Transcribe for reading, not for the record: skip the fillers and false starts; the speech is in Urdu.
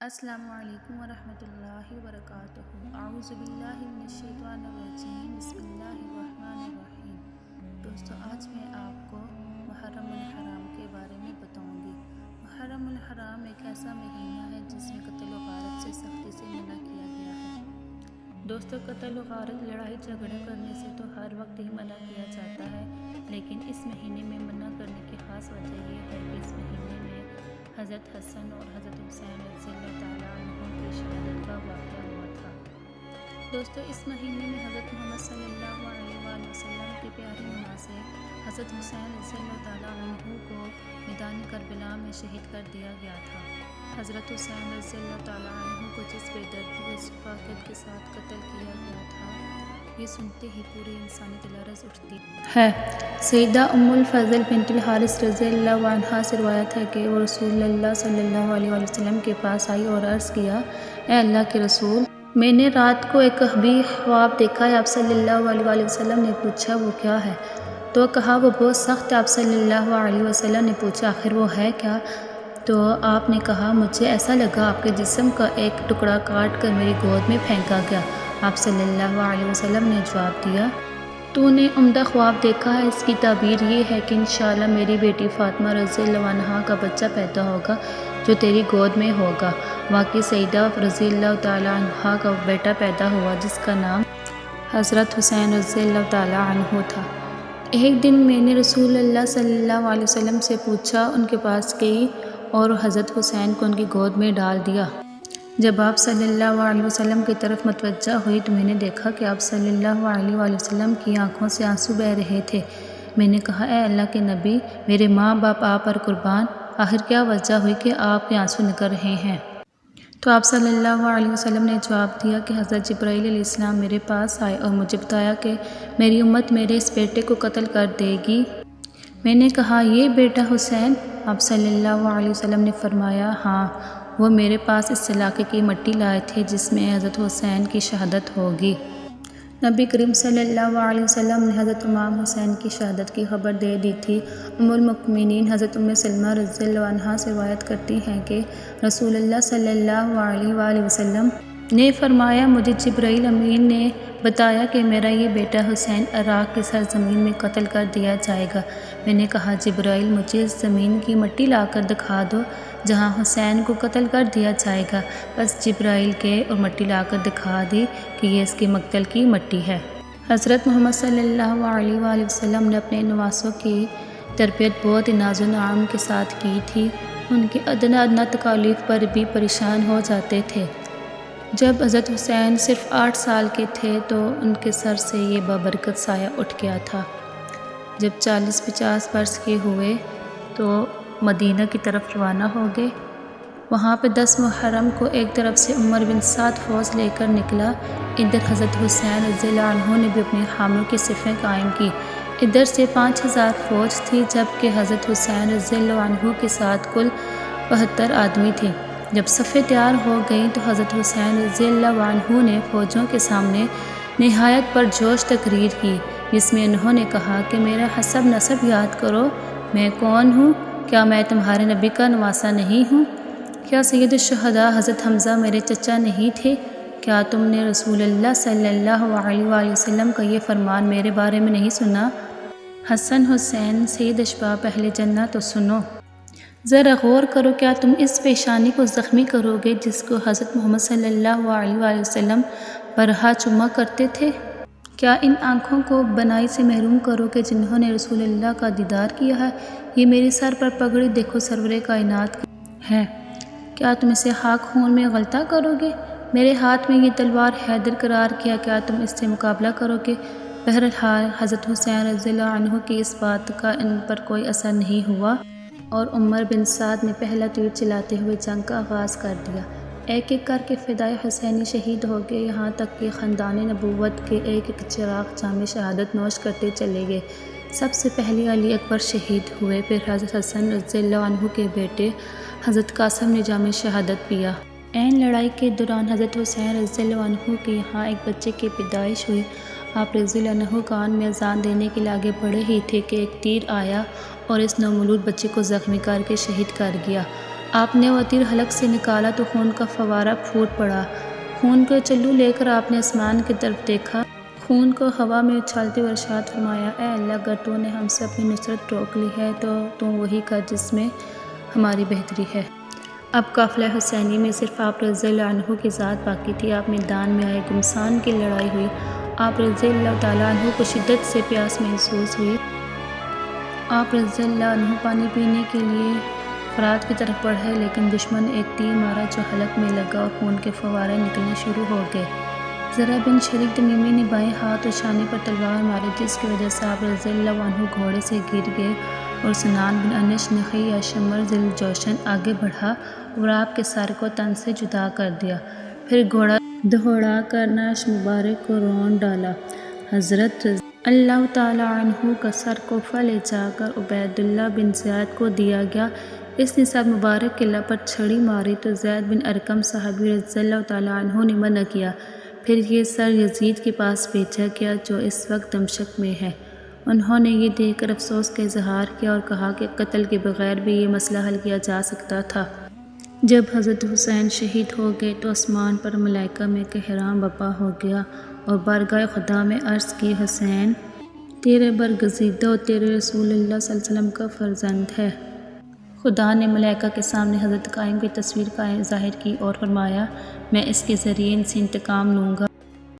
السلام علیکم ورحمۃ اللہ وبرکاتہ۔ اعوذ باللہ من الشیطان الرجیم، بسم اللہ الرحمن الرحیم۔ دوستو، آج میں آپ کو محرم الحرام کے بارے میں بتاؤں گی۔ محرم الحرام ایک ایسا مہینہ ہے جس میں قتل و غارت سے سختی سے منع کیا گیا ہے۔ دوستو، قتل و غارت، لڑائی جھگڑا کرنے سے تو ہر وقت ہی منع کیا جاتا ہے، لیکن اس مہینے میں منع کرنے کی خاص وجہ یہ ہے کہ اس مہینے میں حضرت حسن اور حضرت حسین رضی اللہ تعالیٰ عنہ کی شہادت کا واقعہ ہوا تھا۔ دوستو، اس مہینے میں حضرت محمد صلی اللہ علیہ وآلہ وسلم کی پیاری نماز سے حضرت حسین رضی اللہ تعالیٰ عنہ کو میدان کربلا میں شہید کر دیا گیا تھا۔ حضرت حسین رضی اللہ تعالیٰ عنہ کو جس بے دردی و شفقت کے ساتھ قتل کیا گیا تھا، یہ سنتے ہی پوری انسانیت لرز اٹھتی ہے۔ سیدہ ام الفضل بنت الحارث رضی اللہ عنہا سے روایت ہے کہ وہ رسول اللہ صلی اللہ علیہ وآلہ وسلم کے پاس آئی اور عرض کیا، اے اللہ کے رسول، میں نے رات کو ایک قبیح خواب دیکھا ہے۔ آپ صلی اللہ علیہ وآلہ وسلم نے پوچھا، وہ کیا ہے؟ تو کہا، وہ بہت سخت ہے۔ آپ صلی اللہ علیہ وسلم نے پوچھا، آخر وہ ہے کیا؟ تو آپ نے کہا، مجھے ایسا لگا آپ کے جسم کا ایک ٹکڑا کاٹ کر میری گود میں پھینکا گیا۔ آپ صلی اللہ علیہ وسلم نے جواب دیا، تو نے عمدہ خواب دیکھا ہے۔ اس کی تعبیر یہ ہے کہ انشاءاللہ میری بیٹی فاطمہ رضی اللہ عنہا کا بچہ پیدا ہوگا جو تیری گود میں ہوگا۔ واقعی سیدہ رضی اللہ تعالیٰ عنہا کا بیٹا پیدا ہوا جس کا نام حضرت حسین رضی اللہ تعالیٰ عنہ تھا۔ ایک دن میں نے رسول اللہ صلی اللہ علیہ وسلم سے پوچھا، ان کے پاس گئی اور حضرت حسین کو ان کی گود میں ڈال دیا۔ جب آپ صلی اللہ علیہ وسلم کی طرف متوجہ ہوئی تو میں نے دیکھا کہ آپ صلی اللہ علیہ وآلہ وسلم کی آنکھوں سے آنسو بہہ رہے تھے۔ میں نے کہا، اے اللہ کے نبی، میرے ماں باپ آپ پر قربان، آخر کیا وجہ ہوئی کہ آپ کے آنسو نکل رہے ہیں؟ تو آپ صلی اللہ علیہ وسلم نے جواب دیا کہ حضرت جبرائیل علیہ السلام میرے پاس آئے اور مجھے بتایا کہ میری امت میرے اس بیٹے کو قتل کر دے گی۔ میں نے کہا، یہ بیٹا حسین؟ آپ صلی اللہ علیہ وسلم نے فرمایا، ہاں، وہ میرے پاس اس علاقے کی مٹی لائے تھے جس میں حضرت حسین کی شہادت ہوگی۔ نبی کریم صلی اللہ علیہ وسلم نے حضرت امام حسین کی شہادت کی خبر دے دی تھی۔ ام المؤمنین حضرت ام سلمہ رضی اللہ عنہا سے روایت کرتی ہیں کہ رسول اللہ صلی اللہ علیہ وآلہ وسلم نے فرمایا، مجھے جبرائیل امین نے بتایا کہ میرا یہ بیٹا حسین عراق کی سرزمین میں قتل کر دیا جائے گا۔ میں نے کہا، جبرائیل، مجھے اس زمین کی مٹی لا کر دکھا دو جہاں حسین کو قتل کر دیا جائے گا۔ بس جبرائیل کے اور مٹی لا کر دکھا دی کہ یہ اس کے مقتل کی مٹی ہے۔ حضرت محمد صلی اللہ علیہ وآلہ وسلم نے اپنے نواسوں کی تربیت بہت ناز و نعم کے ساتھ کی تھی۔ ان کے ادنیٰ ادنیٰ تکالیف پر بھی پریشان ہو جاتے تھے۔ جب حضرت حسین صرف 8 سال کے تھے تو ان کے سر سے یہ بابرکت سایہ اٹھ گیا تھا۔ جب 40-50 برس کے ہوئے تو مدینہ کی طرف روانہ ہو گئے۔ وہاں پہ 10 محرم کو ایک طرف سے عمر بن سعد فوج لے کر نکلا۔ ادھر حضرت حسین رضی اللہ عنہ نے بھی اپنے حامیوں کی صفیں قائم کی۔ ادھر سے 5000 فوج تھی، جبکہ حضرت حسین رضی اللہ عنہ کے ساتھ کل 72 آدمی تھے۔ جب صفیں تیار ہو گئیں تو حضرت حسین رضی اللہ عنہ نے فوجوں کے سامنے نہایت پرجوش تقریر کی، جس میں انہوں نے کہا کہ میرا حسب نسب یاد کرو، میں کون ہوں؟ کیا میں تمہارے نبی کا نواسہ نہیں ہوں؟ کیا سید الشہداء حضرت حمزہ میرے چچا نہیں تھے؟ کیا تم نے رسول اللہ صلی اللہ علیہ وآلہ وسلم کا یہ فرمان میرے بارے میں نہیں سنا؟ حسن حسین سید اشباح اہل جنت، تو سنو ذرا غور کرو، کیا تم اس پیشانی کو زخمی کرو گے جس کو حضرت محمد صلی اللہ علیہ وآلہ وسلم برہا چوما کرتے تھے؟ کیا ان آنکھوں کو بنائی سے محروم کرو گے جنہوں نے رسول اللہ کا دیدار کیا ہے؟ یہ میری سر پر پگڑی دیکھو، سرور کائنات کی ہے، کیا تم اسے خاک خون میں غلطہ کرو گے؟ میرے ہاتھ میں یہ تلوار حیدر قرار کیا، کیا تم اس سے مقابلہ کرو گے؟ بہرحال حضرت حسین رضی اللہ عنہ کی اس بات کا ان پر کوئی اثر نہیں ہوا اور عمر بن سعد نے پہلا تیر چلاتے ہوئے جنگ کا آغاز کر دیا۔ ایک ایک کر کے فدائے حسینی شہید ہو گئے، یہاں تک کہ خاندان نبوت کے ایک ایک چراغ جام شہادت نوش کرتے چلے گئے۔ سب سے پہلے علی اکبر شہید ہوئے، پھر حضرت حسن رضی اللہ عنہ کے بیٹے حضرت قاسم نے جام شہادت پیا۔ عین لڑائی کے دوران حضرت حسین رضی اللہ عنہ کے یہاں ایک بچے کی پیدائش ہوئی۔ آپ رضی اللہ عنہ کان میں اذان دینے کے لیے آگے بڑھے ہی تھے کہ ایک تیر آیا اور اس نومولود بچے کو زخمی کر کے شہید کر گیا۔ آپ نے وہ تیر حلق سے نکالا تو خون کا فوارہ پھوٹ پڑا۔ خون کے چلو لے کر آپ نے آسمان کی طرف دیکھا، خون کو ہوا میں اچھالتے ہوئے ارشاد فرمایا، اے اللہ، اگر تو نے ہم سے اپنی نصرت روک لی ہے تو وہی کر جس میں ہماری بہتری ہے۔ اب قافلہ حسینی میں صرف آپ رضی اللہ عنہ کی ذات باقی تھی۔ آپ میدان میں آئے، گمسان کی لڑائی ہوئی، آپ رضی اللہ تعالیٰ عنہ کو شدت سے پیاس محسوس ہوئی۔ آپ رضی اللہ عنہ پانی پینے کے لیے فرات کی طرف بڑھے، لیکن دشمن نے ایک تیر مارا جو حلق میں لگا اور خون کے فوارے نکلنے شروع ہو گئے۔ زرہ بن شریک تمیمی نے بائیں ہاتھ اور شانے پر تلوار ماری، جس کی وجہ سے آپ رضی اللہ عنہ گھوڑے سے گر گئے، اور سنان بن انش نخعی یا شمر ذی الجوشن آگے بڑھا اور آپ کے سر کو تن سے جدا کر دیا، پھر گھوڑا دوڑا کر نعش مبارک کو رون ڈالا۔ حضرت رضی اللہ تعالیٰ عنہ کا سر کوفہ لے جا کر عبید اللہ بن زیاد کو دیا گیا۔ اس نے سر مبارک کے لب پر چھڑی ماری تو زید بن ارقم صحابی رضی اللہ تعالیٰ عنہ نے منع کیا، پھر یہ سر یزید کے پاس بھیجا گیا جو اس وقت دمشق میں ہے۔ انہوں نے یہ دیکھ کر افسوس کا اظہار کیا اور کہا کہ قتل کے بغیر بھی یہ مسئلہ حل کیا جا سکتا تھا۔ جب حضرت حسین شہید ہو گئے تو آسمان پر ملائکہ میں قہرام برپا ہو گیا اور بارگاہ خدا میں عرض کی، حسین تیرے برگزیدہ اور تیرے رسول اللہ صلی اللہ علیہ وسلم کا فرزند ہے۔ خدا نے ملائکہ کے سامنے حضرت قائم کی تصویر ظاہر کی اور فرمایا، میں اس کے ذریعے ان سے انتقام لوں گا۔